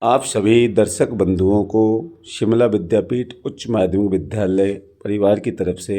आप सभी दर्शक बंधुओं को शिमला विद्यापीठ उच्च माध्यमिक विद्यालय परिवार की तरफ से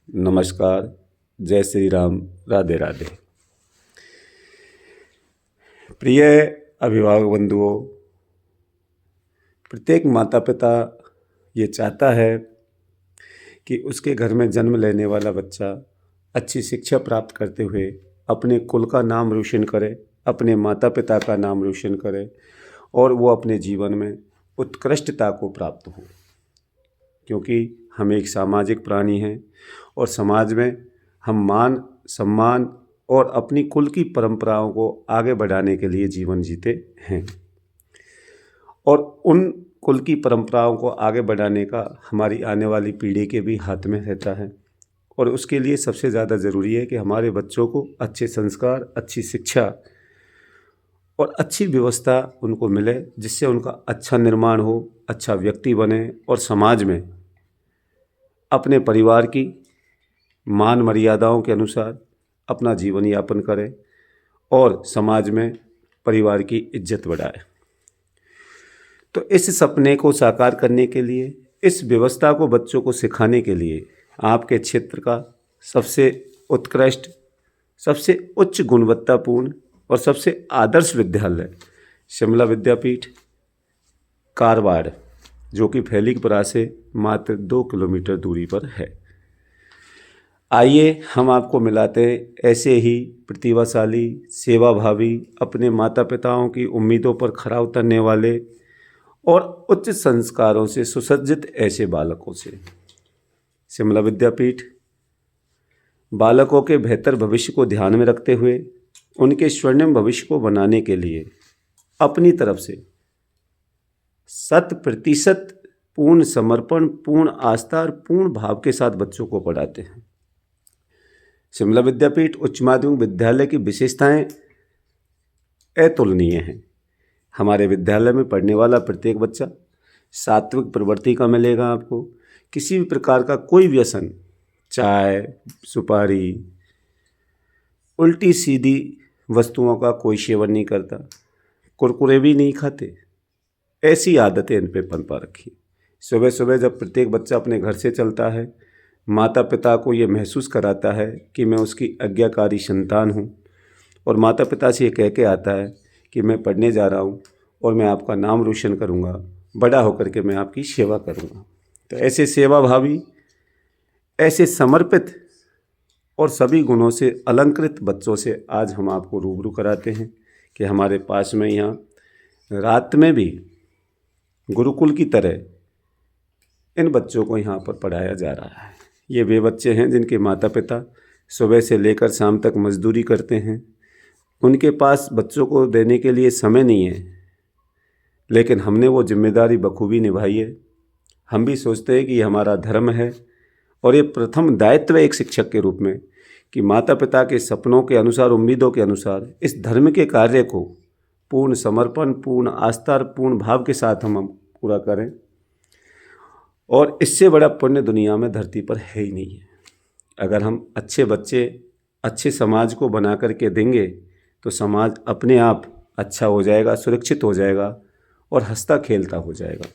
नमस्कार, जय श्री राम, राधे राधे। प्रिय अभिभावक बंधुओं, प्रत्येक माता पिता ये चाहता है कि उसके घर में जन्म लेने वाला बच्चा अच्छी शिक्षा प्राप्त करते हुए अपने कुल का नाम रोशन करे, अपने माता पिता का नाम रोशन करे और वो अपने जीवन में उत्कृष्टता को प्राप्त हो। क्योंकि हम एक सामाजिक प्राणी हैं और समाज में हम मान सम्मान और अपनी कुल की परंपराओं को आगे बढ़ाने के लिए जीवन जीते हैं। और उन कुल की परंपराओं को आगे बढ़ाने का हमारी आने वाली पीढ़ी के भी हाथ में रहता है। और उसके लिए सबसे ज़्यादा ज़रूरी है कि हमारे बच्चों को अच्छे संस्कार, अच्छी शिक्षा और अच्छी व्यवस्था उनको मिले, जिससे उनका अच्छा निर्माण हो, अच्छा व्यक्ति बने और समाज में अपने परिवार की मान मर्यादाओं के अनुसार अपना जीवन यापन करें और समाज में परिवार की इज्जत बढ़ाए। तो इस सपने को साकार करने के लिए, इस व्यवस्था को बच्चों को सिखाने के लिए आपके क्षेत्र का सबसे उत्कृष्ट, सबसे उच्च गुणवत्तापूर्ण और सबसे आदर्श विद्यालय शिमला विद्यापीठ कारवाड़, जो कि फैलिकपुरा से मात्र 2 किलोमीटर दूरी पर है। आइए हम आपको मिलाते हैं ऐसे ही प्रतिभाशाली, सेवाभावी, अपने माता पिताओं की उम्मीदों पर खरा उतरने वाले और उच्च संस्कारों से सुसज्जित ऐसे बालकों से। शिमला विद्यापीठ बालकों के बेहतर भविष्य को ध्यान में रखते हुए उनके स्वर्णिम भविष्य को बनाने के लिए अपनी तरफ से 100% पूर्ण समर्पण, पूर्ण आस्था और पूर्ण भाव के साथ बच्चों को पढ़ाते हैं। शिमला विद्यापीठ उच्च माध्यमिक विद्यालय की विशेषताएं अतुलनीय हैं। हमारे विद्यालय में पढ़ने वाला प्रत्येक बच्चा सात्विक प्रवृत्ति का मिलेगा। आपको किसी भी प्रकार का कोई व्यसन, चाय, सुपारी, उल्टी सीधी वस्तुओं का कोई सेवन नहीं करता, कुरकुरे भी नहीं खाते। ऐसी आदतें इन पे पनपा रखी। सुबह सुबह जब प्रत्येक बच्चा अपने घर से चलता है, माता पिता को ये महसूस कराता है कि मैं उसकी आज्ञाकारी संतान हूँ, और माता पिता से ये कह के आता है कि मैं पढ़ने जा रहा हूँ और मैं आपका नाम रोशन करूँगा, बड़ा होकर के मैं आपकी सेवा करूँगा। तो ऐसे सेवाभावी, ऐसे समर्पित और सभी गुणों से अलंकृत बच्चों से आज हम आपको रूबरू कराते हैं कि हमारे पास में यहाँ रात में भी गुरुकुल की तरह इन बच्चों को यहाँ पर पढ़ाया जा रहा है। ये वे बच्चे हैं जिनके माता पिता सुबह से लेकर शाम तक मजदूरी करते हैं। उनके पास बच्चों को देने के लिए समय नहीं है, लेकिन हमने वो जिम्मेदारी बखूबी निभाई है। हम भी सोचते हैं कि ये हमारा धर्म है और ये प्रथम दायित्व है एक शिक्षक के रूप में कि माता पिता के सपनों के अनुसार, उम्मीदों के अनुसार इस धर्म के कार्य को पूर्ण समर्पण, पूर्ण आस्था और पूर्ण भाव के साथ हम पूरा करें। और इससे बड़ा पुण्य दुनिया में धरती पर है ही नहीं है। अगर हम अच्छे बच्चे, अच्छे समाज को बना करके देंगे तो समाज अपने आप अच्छा हो जाएगा, सुरक्षित हो जाएगा और हंसता खेलता हो जाएगा।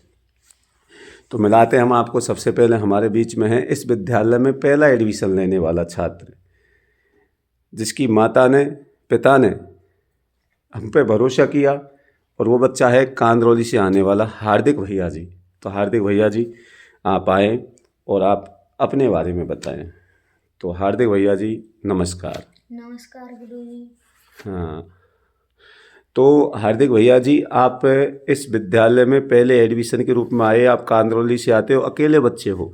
तो मिलाते हम आपको, सबसे पहले हमारे बीच में है इस विद्यालय में पहला एडमिशन लेने वाला छात्र, जिसकी माता ने, पिता ने हम पे भरोसा किया, और वो बच्चा है कांदरौली से आने वाला हार्दिक भैया जी। तो हार्दिक भैया जी, आप आएँ और आप अपने बारे में बताएं। तो हार्दिक भैया जी, नमस्कार। नमस्कार गुरुजी। हाँ, तो हार्दिक भैया जी, आप इस विद्यालय में पहले एडमिशन के रूप में आए। आप कांदरौली से आते हो, अकेले बच्चे हो।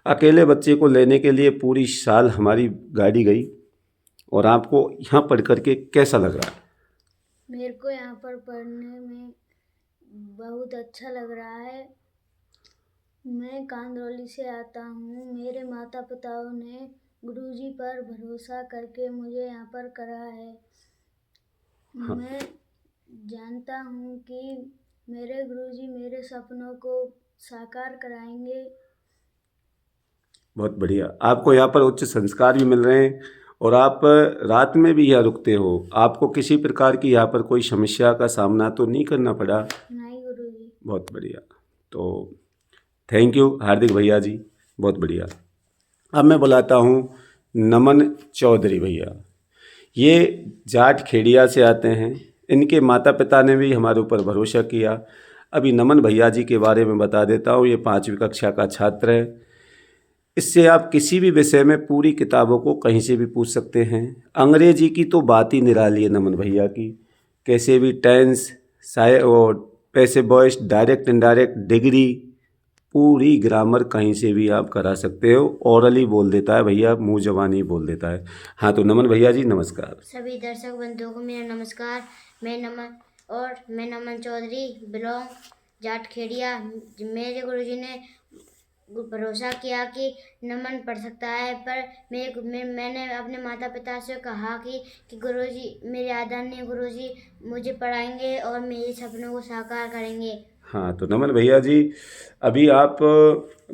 अकेले बच्चे को लेने के लिए पूरी साल हमारी गाड़ी गई, और आपको यहाँ पढ़ करके कैसा लग रहा है? मेरे को यहाँ पर पढ़ने में बहुत अच्छा लग रहा है। मैं कांदरौली से आता हूँ। मेरे माता पिताओं ने गुरुजी पर भरोसा करके मुझे यहाँ पर करा है। हाँ। मैं जानता हूँ कि मेरे गुरुजी मेरे सपनों को साकार कराएंगे। बहुत बढ़िया। आपको यहाँ पर उच्च संस्कार भी मिल रहे हैं और आप रात में भी यहाँ रुकते हो, आपको किसी प्रकार की यहाँ पर कोई समस्या का सामना तो नहीं करना पड़ा? नहीं गुरुजी। बहुत बढ़िया। तो थैंक यू हार्दिक भैया जी, बहुत बढ़िया। अब मैं बुलाता हूँ नमन चौधरी भैया। ये जाट खेड़िया से आते हैं। इनके माता पिता ने भी हमारे ऊपर भरोसा किया। अभी नमन भैया जी के बारे में बता देता हूँ। ये 5वीं कक्षा का छात्र है। इससे आप किसी भी विषय में पूरी किताबों को कहीं से भी पूछ सकते हैं। अंग्रेजी की तो बात ही निराली है नमन भैया की। कैसे भी टेंस, और पैसे वॉइस, डायरेक्ट इनडायरेक्ट, डिग्री, पूरी ग्रामर कहीं से भी आप करा सकते हो। ओरली बोल देता है भैया, मुँह जबानी बोल देता है। हाँ, तो नमन भैया जी नमस्कार। सभी दर्शक बंधुओं को मेरा नमस्कार। मैं नमन चौधरी, बिलोंग जाट खेड़िया। मेरे गुरुजी ने भरोसा किया कि नमन पढ़ सकता है, पर मैंने अपने माता पिता से कहा कि गुरुजी, मेरे आदरणीय गुरुजी मुझे पढ़ाएंगे और मेरे सपनों को साकार करेंगे। हाँ, तो नमन भैया जी, अभी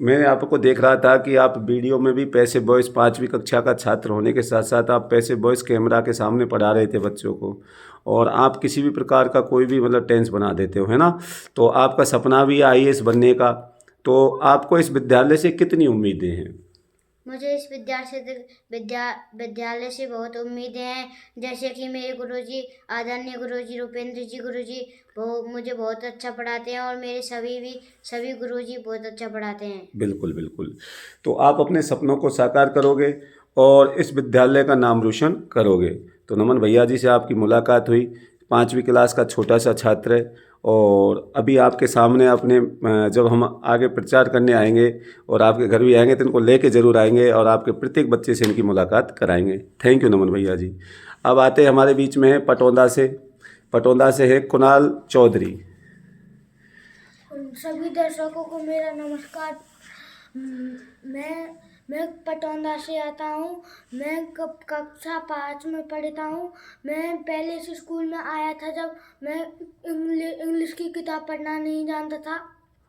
मैं आपको देख रहा था कि आप वीडियो में भी पैसे बॉयस 5वीं कक्षा का छात्र होने के साथ साथ आप पैसे बॉयस कैमरा के सामने पढ़ा रहे थे बच्चों को, और आप किसी भी प्रकार का कोई भी मतलब टेंस बना देते हो, है ना। तो आपका सपना भी IAS बनने का। तो आपको इस विद्यालय से कितनी उम्मीदें हैं? मुझे इस विद्यालय से बहुत उम्मीदें हैं। जैसे कि मेरे गुरुजी, आदरणीय गुरुजी रुपेंद्र जी गुरुजी, वो मुझे बहुत अच्छा पढ़ाते हैं और मेरे सभी गुरुजी बहुत अच्छा पढ़ाते हैं। बिल्कुल बिल्कुल। तो आप अपने सपनों को साकार करोगे और इस विद्यालय का नाम रोशन करोगे। तो नमन भैया जी से आपकी मुलाकात हुई। 5वीं क्लास का छोटा सा छात्र है, और अभी आपके सामने अपने जब हम आगे प्रचार करने आएंगे और आपके घर भी आएंगे तो इनको लेके ज़रूर आएंगे और आपके प्रत्येक बच्चे से इनकी मुलाकात कराएंगे। थैंक यू नमन भैया जी। अब आते हैं हमारे बीच में है पटौंदा से है कुणाल चौधरी। सभी दर्शकों को मेरा नमस्कार। मैं पटौंदा से आता हूँ। मैं कक्षा 5 में पढ़ता हूँ। मैं पहले से स्कूल में आया था जब मैं इंग्लिश की किताब पढ़ना नहीं जानता था।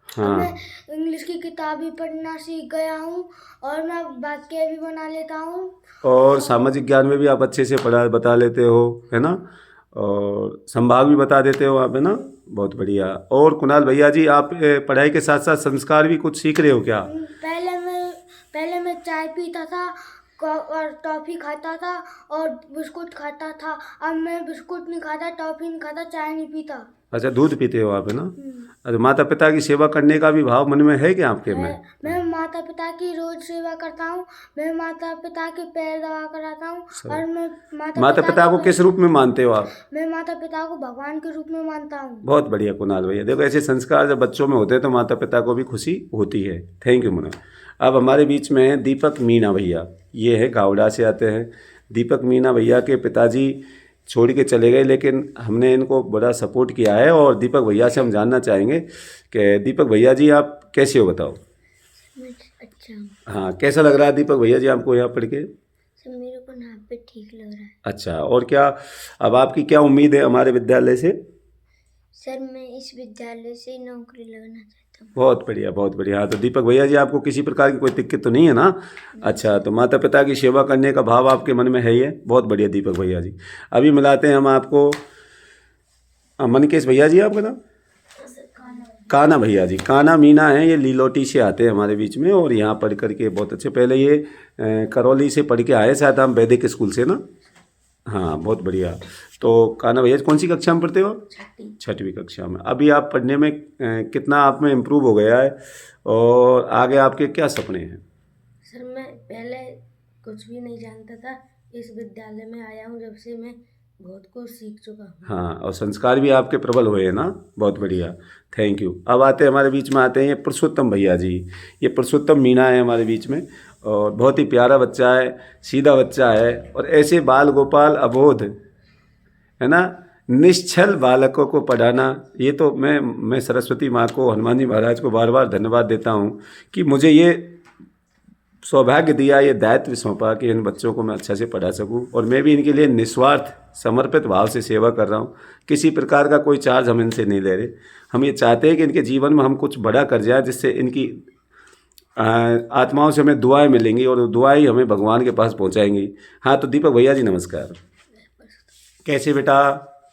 हाँ। मैं इंग्लिश की किताब भी पढ़ना सीख गया हूँ और मैं वाक्य भी बना लेता हूँ। और सामाजिक ज्ञान में भी आप अच्छे से बता लेते हो, है ना, और संभाग भी बता देते हो आप, है ना। बहुत बढ़िया। और कुणाल भैया जी, आप पढ़ाई के साथ साथ संस्कार भी कुछ सीख रहे हो क्या? पहले मैं चाय पीता था और टॉफ़ी खाता था और बिस्कुट खाता था। अब मैं बिस्कुट नहीं खाता, टॉफ़ी नहीं खाता, चाय नहीं पीता। अच्छा, दूध पीते हो आप, है ना। अच्छा, माता पिता की सेवा करने का भी भाव मन में है क्या आपके में? मैं माता पिता की रोज सेवा करता हूँ। मैं माता पिता के पैर दबा कर आता हूँ और मैं माता पिता को किस रूप में मानते हो आप? मैं माता पिता को भगवान के रूप में मानता हूँ। बहुत बढ़िया कुणाल भैया। देखो, ऐसे संस्कार जब बच्चों में होते हैं तो माता पिता को भी खुशी होती है। Thank you Munna. अब हमारे बीच में है दीपक मीणा भैया। ये है गावड़ा से आते हैं। दीपक मीणा भैया के पिताजी छोड़ के चले गए, लेकिन हमने इनको बड़ा सपोर्ट किया है, और दीपक भैया से हम जानना चाहेंगे कि दीपक भैया जी आप कैसे हो, बताओ। अच्छा। हाँ, कैसा लग रहा है दीपक भैया जी आपको यहाँ पढ़ के? सर, मेरे को यहाँ पे ठीक लग रहा है। अच्छा, और क्या अब आपकी क्या उम्मीद है हमारे विद्यालय से? सर, मैं इस विद्यालय से नौकरी लगना चाहता हूँ। बहुत बढ़िया, बहुत बढ़िया। हाँ, तो दीपक भैया जी आपको किसी प्रकार की कोई दिक्कत तो नहीं है ना? अच्छा, तो माता पिता की सेवा करने का भाव आपके मन में है ही है। बहुत बढ़िया दीपक भैया जी। अभी मिलाते हैं हम आपको मनीकेश भैया जी, आपका नाम? काना भैया जी। काना मीना है, ये लीलोटी से आते हैं हमारे बीच में, और यहाँ पढ़ करके बहुत अच्छे, पहले ये करौली से पढ़ के आए शायद हम वैदिक स्कूल से ना। हाँ, बहुत बढ़िया। तो काना भैया कौन सी कक्षा में पढ़ते हो? 6वीं कक्षा में। अभी आप पढ़ने में कितना आप में इम्प्रूव हो गया है, और आगे आपके क्या सपने हैं? सर, मैं पहले कुछ भी नहीं जानता था। इस विद्यालय में आया हूँ जब से मैं बहुत कुछ सीख चुका हूँ। हाँ, और संस्कार भी आपके प्रबल हुए हैं ना। बहुत बढ़िया, थैंक यू। अब आते हैं हमारे बीच में आते हैं ये पुरुषोत्तम भैया जी। ये पुरुषोत्तम मीणा है हमारे बीच में, और बहुत ही प्यारा बच्चा है, सीधा बच्चा है, और ऐसे बाल गोपाल अबोध, है ना, निश्चल बालकों को पढ़ाना, ये तो मैं सरस्वती माँ को, हनुमान जी महाराज को बार बार धन्यवाद देता हूँ कि मुझे ये सौभाग्य दिया, ये दायित्व सौंपा कि इन बच्चों को मैं अच्छा से पढ़ा सकूं, और मैं भी इनके लिए निस्वार्थ समर्पित भाव से सेवा कर रहा हूं। किसी प्रकार का कोई चार्ज हम इनसे नहीं ले रहे। हम ये चाहते हैं कि इनके जीवन में हम कुछ बड़ा कर जाए, जिससे इनकी आत्माओं से हमें दुआएं मिलेंगी और दुआएं ही हमें भगवान के पास पहुंचाएंगी। हाँ, तो दीपक भैया जी नमस्कार। कैसे बेटा?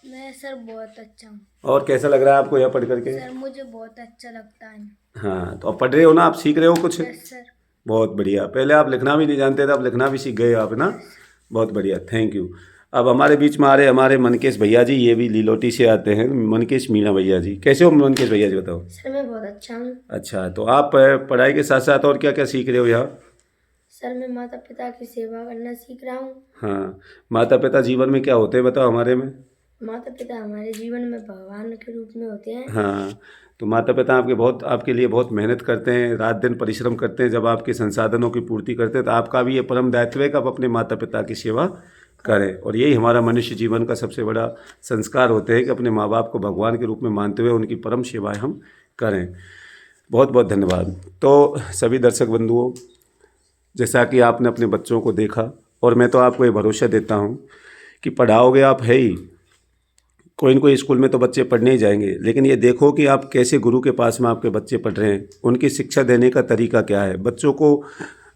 मैं सर बहुत अच्छा हूँ और कैसा लग रहा है आपको यह पढ़ करके? सर, मुझे बहुत अच्छा लगता है। हाँ, तो अब पढ़ रहे हो ना, आप सीख रहे हो कुछ? Yes sir. बहुत बढ़िया। पहले आप लिखना भी नहीं जानते थे, अब लिखना भी सीख गए आप ना। बहुत बढ़िया, थैंक यू। अब हमारे बीच में आ रहे हमारे मनकेश भैया जी, ये भी लीलोटी से आते हैं। मनकेश मीणा भैया जी, कैसे हो मनकेश भैया जी, बताओ। सर मैं बहुत अच्छा हूँ। अच्छा, तो आप पढ़ाई के साथ साथ और क्या क्या सीख रहे हो यहाँ? सर मैं माता पिता की सेवा करना सीख रहा हूँ। हाँ, माता पिता जीवन में क्या होते हैं बताओ हमारे में? माता पिता हमारे जीवन में भगवान के रूप में होते हैं। हाँ, तो माता पिता आपके लिए बहुत मेहनत करते हैं, रात दिन परिश्रम करते हैं। जब आपके संसाधनों की पूर्ति करते हैं तो आपका भी ये परम दायित्व है कि आप अपने माता पिता की सेवा करें। और यही हमारा मनुष्य जीवन का सबसे बड़ा संस्कार होते हैं कि अपने माँ बाप को भगवान के रूप में मानते हुए उनकी परम सेवाएं हम करें। बहुत बहुत धन्यवाद। तो सभी दर्शक बंधुओं, जैसा कि आपने अपने बच्चों को देखा, और मैं तो आपको ये भरोसा देता हूँ कि पढ़ाओगे आप है ही, कोई न कोई स्कूल में तो बच्चे पढ़ने ही जाएंगे, लेकिन ये देखो कि आप कैसे गुरु के पास में आपके बच्चे पढ़ रहे हैं, उनकी शिक्षा देने का तरीका क्या है, बच्चों को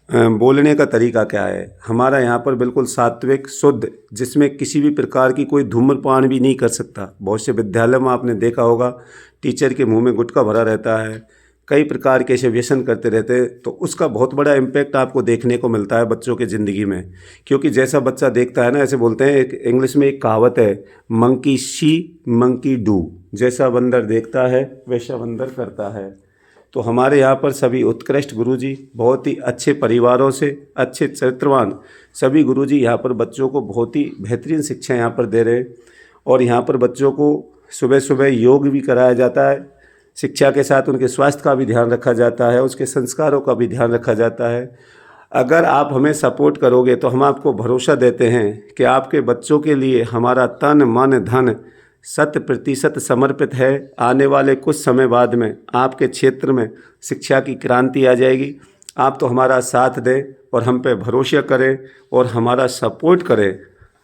बोलने का तरीका क्या है। हमारा यहाँ पर बिल्कुल सात्विक शुद्ध, जिसमें किसी भी प्रकार की कोई धूम्रपान भी नहीं कर सकता। बहुत से विद्यालय में आपने देखा होगा टीचर के मुंह में गुटखा भरा रहता है, कई प्रकार के ऐसे व्यसन करते रहते हैं, तो उसका बहुत बड़ा इम्पैक्ट आपको देखने को मिलता है बच्चों के ज़िंदगी में। क्योंकि जैसा बच्चा देखता है ना, ऐसे बोलते हैं, एक इंग्लिश में एक कहावत है, मंकी सी मंकी डू, जैसा बंदर देखता है वैसा बंदर करता है। तो हमारे यहाँ पर सभी उत्कृष्ट गुरुजी, बहुत ही अच्छे परिवारों से, अच्छे चरित्रवान सभी गुरुजी यहाँ पर बच्चों को बहुत ही बेहतरीन शिक्षा यहाँ पर दे रहे हैं। और यहाँ पर बच्चों को सुबह सुबह योग भी कराया जाता है, शिक्षा के साथ उनके स्वास्थ्य का भी ध्यान रखा जाता है, उसके संस्कारों का भी ध्यान रखा जाता है। अगर आप हमें सपोर्ट करोगे तो हम आपको भरोसा देते हैं कि आपके बच्चों के लिए हमारा तन मन धन 100% समर्पित है। आने वाले कुछ समय बाद में आपके क्षेत्र में शिक्षा की क्रांति आ जाएगी। आप तो हमारा साथ दें और हम पे भरोसा करें और हमारा सपोर्ट करें।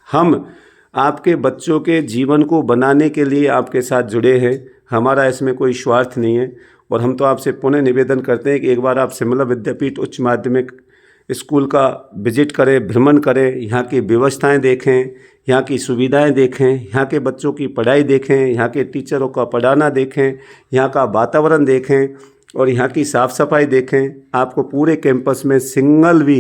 हम आपके बच्चों के जीवन को बनाने के लिए आपके साथ जुड़े हैं, हमारा इसमें कोई स्वार्थ नहीं है। और हम तो आपसे पुनः निवेदन करते हैं कि एक बार आप शिमला विद्यापीठ उच्च माध्यमिक स्कूल का विजिट करें, भ्रमण करें, यहाँ की व्यवस्थाएं देखें, यहाँ की सुविधाएं देखें, यहाँ के बच्चों की पढ़ाई देखें, यहाँ के टीचरों का पढ़ाना देखें, यहाँ का वातावरण देखें और यहाँ की साफ़ सफाई देखें। आपको पूरे कैंपस में सिंगल भी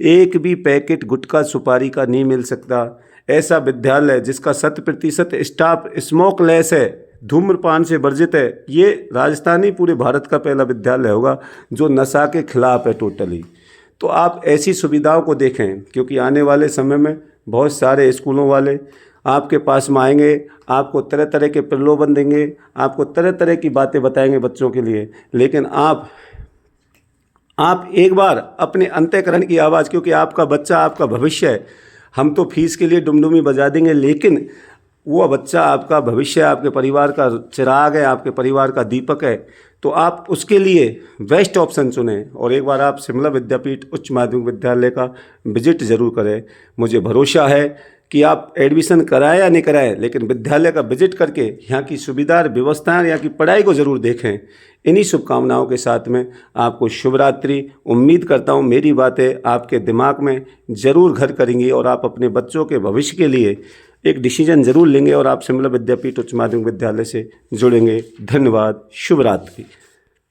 एक भी पैकेट गुटखा सुपारी का नहीं मिल सकता। ऐसा विद्यालय जिसका 100% स्टाफ स्मोकलेस है, धूम्रपान से वर्जित है, ये राजस्थानी पूरे भारत का पहला विद्यालय होगा जो नशा के खिलाफ है टोटली। तो आप ऐसी सुविधाओं को देखें, क्योंकि आने वाले समय में बहुत सारे स्कूलों वाले आपके पास में आएंगे, आपको तरह तरह के प्रलोभन देंगे, आपको तरह तरह की बातें बताएंगे बच्चों के लिए। लेकिन आप एक बार अपने अंतःकरण की आवाज़, क्योंकि आपका बच्चा आपका भविष्य है, हम तो फीस के लिए डुमडुमी बजा देंगे, लेकिन वो बच्चा आपका भविष्य, आपके परिवार का चिराग है, आपके परिवार का दीपक है। तो आप उसके लिए बेस्ट ऑप्शन चुनें और एक बार आप शिमला विद्यापीठ उच्च माध्यमिक विद्यालय का विजिट ज़रूर करें। मुझे भरोसा है कि आप एडमिशन कराएं या नहीं कराएं, लेकिन विद्यालय का विजिट करके यहाँ की सुविधा व्यवस्थाएं, यहाँ की पढ़ाई को ज़रूर देखें। इन्हीं शुभकामनाओं के साथ में आपको शुभ रात्रि। उम्मीद करता हूँ मेरी बातें आपके दिमाग में ज़रूर घर करेंगी और आप अपने बच्चों के भविष्य के लिए एक डिसीजन ज़रूर लेंगे और आप शिमला विद्यापीठ उच्च माध्यमिक विद्यालय से जुड़ेंगे। धन्यवाद। शुभ रात्रि।